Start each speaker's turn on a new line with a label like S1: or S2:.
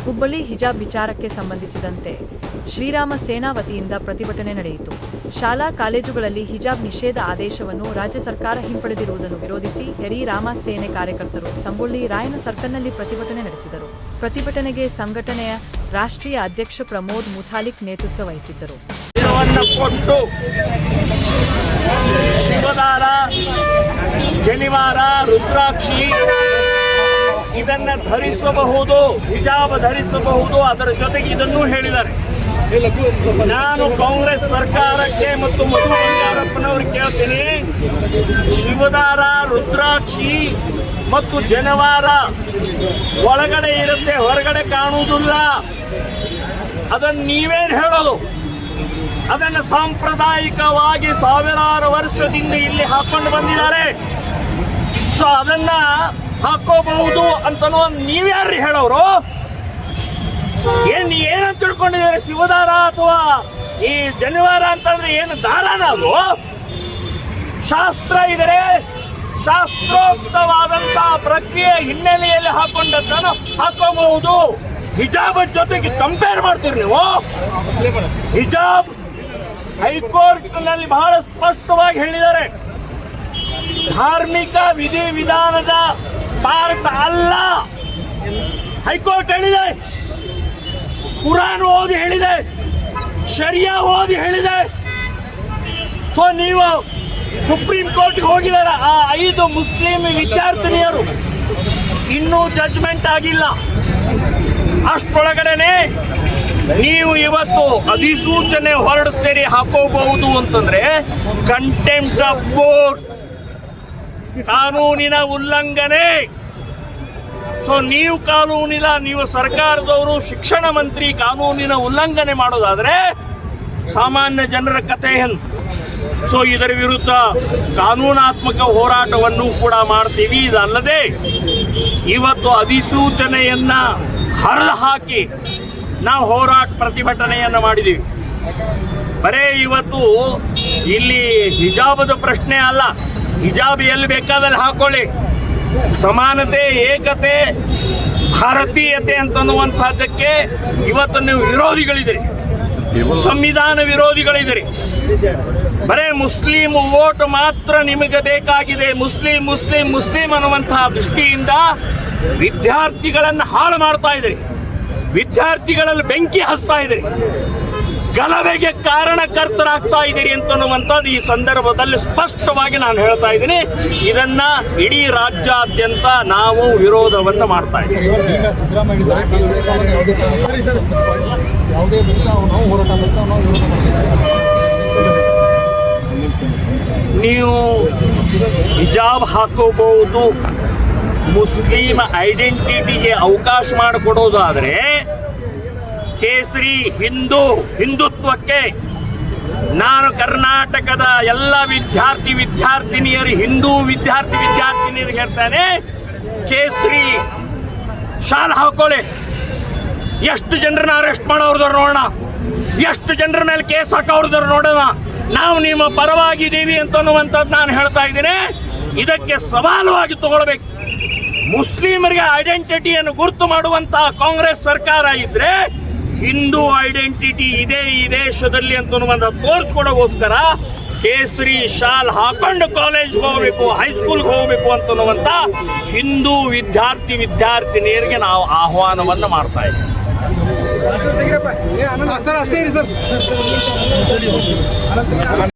S1: ಹುಬ್ಬಳ್ಳಿ ಹಿಜಾಬ್ ವಿಚಾರಕ್ಕೆ ಸಂಬಂಧಿಸಿದಂತೆ ಶ್ರೀರಾಮ ಸೇನಾ ವತಿಯಿಂದ ಪ್ರತಿಭಟನೆ ನಡೆಯಿತು. ಶಾಲಾ ಕಾಲೇಜುಗಳಲ್ಲಿ ಹಿಜಾಬ್ ನಿಷೇಧ ಆದೇಶವನ್ನು ರಾಜ್ಯ ಸರ್ಕಾರ ಹಿಂಪಡೆದಿರುವುದನ್ನು ವಿರೋಧಿಸಿ ಶ್ರೀರಾಮ ಸೇನೆ ಕಾರ್ಯಕರ್ತರು ಸಂಗೊಳ್ಳಿ ರಾಯನ ಸರ್ಕಲ್ನಲ್ಲಿ ಪ್ರತಿಭಟನೆ ನಡೆಸಿದರು. ಪ್ರತಿಭಟನೆಗೆ ಸಂಘಟನೆಯ ರಾಷ್ಟ್ರೀಯ ಅಧ್ಯಕ್ಷ ಪ್ರಮೋದ್ ಮುತಾಲಿಕ್ ನೇತೃತ್ವ ವಹಿಸಿದ್ದರು.
S2: ಶಿವದಾರ, ಜನಿವಾರ, ರುದ್ರಾಕ್ಷಿ ಇದನ್ನ ಧರಿಸಬಹುದು, ಹಿಜಾಬ್ ಧರಿಸಬಹುದು. ಅದರ ಜೊತೆಗೆ ಇದನ್ನೂ ಹೇಳಿದ್ದಾರೆ. ನಾನು ಕಾಂಗ್ರೆಸ್ ಸರ್ಕಾರಕ್ಕೆ ಮತ್ತು ಮಧು ಬಂಗಾರಪ್ಪನವ್ರಿಗೆ ಕೇಳ್ತೀನಿ, ಶಿವದಾರ, ರುದ್ರಾಕ್ಷಿ ಮತ್ತು ಜನವಾರ ಒಳಗಡೆ ಇರುತ್ತೆ, ಹೊರಗಡೆ ಕಾಣುವುದಿಲ್ಲ. ಅದನ್ನು ನೀವೇನು ಹೇಳೋದು? ಅದನ್ನು ಸಾಂಪ್ರದಾಯಿಕವಾಗಿ ಸಾವಿರಾರು ವರ್ಷದಿಂದ ಇಲ್ಲಿ ಹಾಕೊಂಡು ಬಂದಿದ್ದಾರೆ. ಸೊ ಅದನ್ನ ಹಾಕೋಬಹುದು ಅಂತ ನೀವ್ಯಾರು ಹೇಳೋರು? ಏನಂತ ತಿಳ್ಕೊಂಡಿದ್ದಾರೆ? ಶಿವದಾರ ಅಥವಾ ಈ ಜನಿವಾರ ಅಂತಂದ್ರೆ ಏನು ದಾರಾನ? ಅದು ಶಾಸ್ತ್ರ ಇದ್ರೆ ಶಾಸ್ತ್ರೋಕ್ತವಾದಂತ ಪ್ರಕ್ರಿಯೆ ಹಿನ್ನೆಲೆಯಲ್ಲಿ ಹಾಕೊಂಡದ್ದನ್ನು ಹಾಕೋಬಹುದು. ಹಿಜಾಬ್ ಜೊತೆಗೆ ಕಂಪೇರ್ ಮಾಡ್ತೀರಿ ನೀವು? ಹಿಜಾಬ್ ಹೈಕೋರ್ಟ್ ನಲ್ಲಿ ಬಹಳ ಸ್ಪಷ್ಟವಾಗಿ ಹೇಳಿದ್ದಾರೆ, ಧಾರ್ಮಿಕ ವಿಧಿವಿಧಾನದ ಪಾರ್ಟ್ ಅಲ್ಲ. ಹೈಕೋರ್ಟ್ ಹೇಳಿದೆ, ಕುರಾನ್ ಓದಿ ಹೇಳಿದೆ, ಶರಿಯಾ ಓದಿ ಹೇಳಿದೆ. ಸೊ ನೀವು ಸುಪ್ರೀಂ ಕೋರ್ಟ್ಗೆ ಹೋಗಿದ್ದಾರೆ. ಆ 5 ಮುಸ್ಲಿಂ ವಿದ್ಯಾರ್ಥಿನಿಯರು ಇನ್ನೂ ಜಡ್ಜ್ಮೆಂಟ್ ಆಗಿಲ್ಲ. ಅಷ್ಟೊಳಗಡೆನೆ ನೀವು ಇವತ್ತು ಅಧಿಸೂಚನೆ ಹೊರಡಿಸ್ತೀರಿ ಹಾಕೋಬಹುದು ಅಂತಂದ್ರೆ ಕಂಟೆಂಪ್ಟ್ ಆಫ್ ಕೋರ್ಟ್, ಕಾನೂನಿನ ಉಲ್ಲಂಘನೆ. ಸೊ ನೀವು ಸರ್ಕಾರದವರು, ಶಿಕ್ಷಣ ಮಂತ್ರಿ ಕಾನೂನಿನ ಉಲ್ಲಂಘನೆ ಮಾಡೋದಾದ್ರೆ ಸಾಮಾನ್ಯ ಜನರ ಕಥೆ ಏನು? ಸೊ ಇದರ ವಿರುದ್ಧ ಕಾನೂನಾತ್ಮಕ ಹೋರಾಟವನ್ನು ಕೂಡ ಮಾಡ್ತೀವಿ. ಇದಲ್ಲದೆ ಇವತ್ತು ಅಧಿಸೂಚನೆಯನ್ನ ಹರಿದು ಹಾಕಿ ನಾವು ಪ್ರತಿಭಟನೆಯನ್ನು ಮಾಡಿದ್ದೀವಿ. ಬರೇ ಇವತ್ತು ಇಲ್ಲಿ ಹಿಜಾಬದ ಪ್ರಶ್ನೆ ಅಲ್ಲ, ಹಿಜಾಬ್ ಎಲ್ಲಿ ಬೇಕಾದಲ್ಲಿ ಹಾಕೊಳ್ಳಿ. ಸಮಾನತೆ, ಏಕತೆ, ಭಾರತೀಯತೆ ಅಂತನ್ನುವಂಥದ್ದಕ್ಕೆ ಇವತ್ತು ನೀವು ವಿರೋಧಿಗಳಿದ್ದೀರಿ, ಸಂವಿಧಾನ ವಿರೋಧಿಗಳಿದ್ದೀರಿ. ಬರೇ ಮುಸ್ಲಿಂ ವೋಟ್ ಮಾತ್ರ ನಿಮಗೆ ಬೇಕಾಗಿದೆ. ಮುಸ್ಲಿಂ ಅನ್ನುವಂತಹ ದೃಷ್ಟಿಯಿಂದ ವಿದ್ಯಾರ್ಥಿಗಳನ್ನು ಹಾಳು ಮಾಡ್ತಾ ಇದ್ದೀರಿ, ವಿದ್ಯಾರ್ಥಿಗಳಲ್ಲಿ ಬೆಂಕಿ ಹಚ್ತಾ ಇದ್ದೀರಿ, ಗಲಭೆಗೆ ಕಾರಣಕರ್ತರಾಗ್ತಾ ಇದ್ದೀರಿ ಅಂತನ್ನುವಂಥದ್ದು ಈ ಸಂದರ್ಭದಲ್ಲಿ ಸ್ಪಷ್ಟವಾಗಿ ನಾನು ಹೇಳ್ತಾ ಇದ್ದೀನಿ. ಇದನ್ನ ಇಡೀ ರಾಜ್ಯಾದ್ಯಂತ ನಾವು ವಿರೋಧವನ್ನು ಮಾಡ್ತಾ ಇದ್ದೀವಿ. ನೀವು ಹಿಜಾಬ್ ಹಾಕೋಬಹುದು, ಮುಸ್ಲಿಂ ಐಡೆಂಟಿಟಿಗೆ ಅವಕಾಶ ಮಾಡಿಕೊಡೋದಾದ್ರೆ ಕೇಸರಿ ಹಿಂದುತ್ವಕ್ಕೆ ನಾನು ಕರ್ನಾಟಕದ ಎಲ್ಲ ವಿದ್ಯಾರ್ಥಿನಿಯರು, ಹಿಂದೂ ವಿದ್ಯಾರ್ಥಿನಿಯರಿಗೆ ಹೇಳ್ತಾನೆ, ಕೇಸರಿ ಶಾಲ್ ಹಾಕೊಳ್ಳಿ. ಎಷ್ಟು ಜನರನ್ನ ಅರೆಸ್ಟ್ ಮಾಡೋರ್ದವ್ರು ನೋಡೋಣ, ಎಷ್ಟು ಜನರ ಮೇಲೆ ಕೇಸ್ ಹಾಕೋರ್ದವ್ರು ನೋಡೋಣ. ನಾವು ನಿಮ್ಮ ಪರವಾಗಿದ್ದೀವಿ ಅಂತನ್ನುವಂಥದ್ದು ನಾನು ಹೇಳ್ತಾ ಇದ್ದೀನಿ. ಇದಕ್ಕೆ ಸವಾಲುವಾಗಿ ತಗೊಳ್ಬೇಕು. ಮುಸ್ಲಿಮರಿಗೆ ಐಡೆಂಟಿಟಿಯನ್ನು ಗುರುತು ಮಾಡುವಂತಹ ಕಾಂಗ್ರೆಸ್ ಸರ್ಕಾರ ಇದ್ರೆ ಹಿಂದೂ ಐಡೆಂಟಿಟಿ ಇದೆ ಈ ದೇಶದಲ್ಲಿ ಅಂತನ್ನುವಂಥ ತೋರಿಸ್ಕೊಡೋಗೋಸ್ಕರ ಕೇಸರಿ ಶಾಲ್ ಹಾಕೊಂಡು ಕಾಲೇಜ್ಗೆ ಹೋಗ್ಬೇಕು, ಹೈಸ್ಕೂಲ್ಗೆ ಹೋಗ್ಬೇಕು ಅಂತನ್ನುವಂಥ ಹಿಂದೂ ವಿದ್ಯಾರ್ಥಿನಿಯರಿಗೆ ನಾವು ಆಹ್ವಾನವನ್ನು ಮಾಡ್ತಾ ಇದ್ದೀವಿ.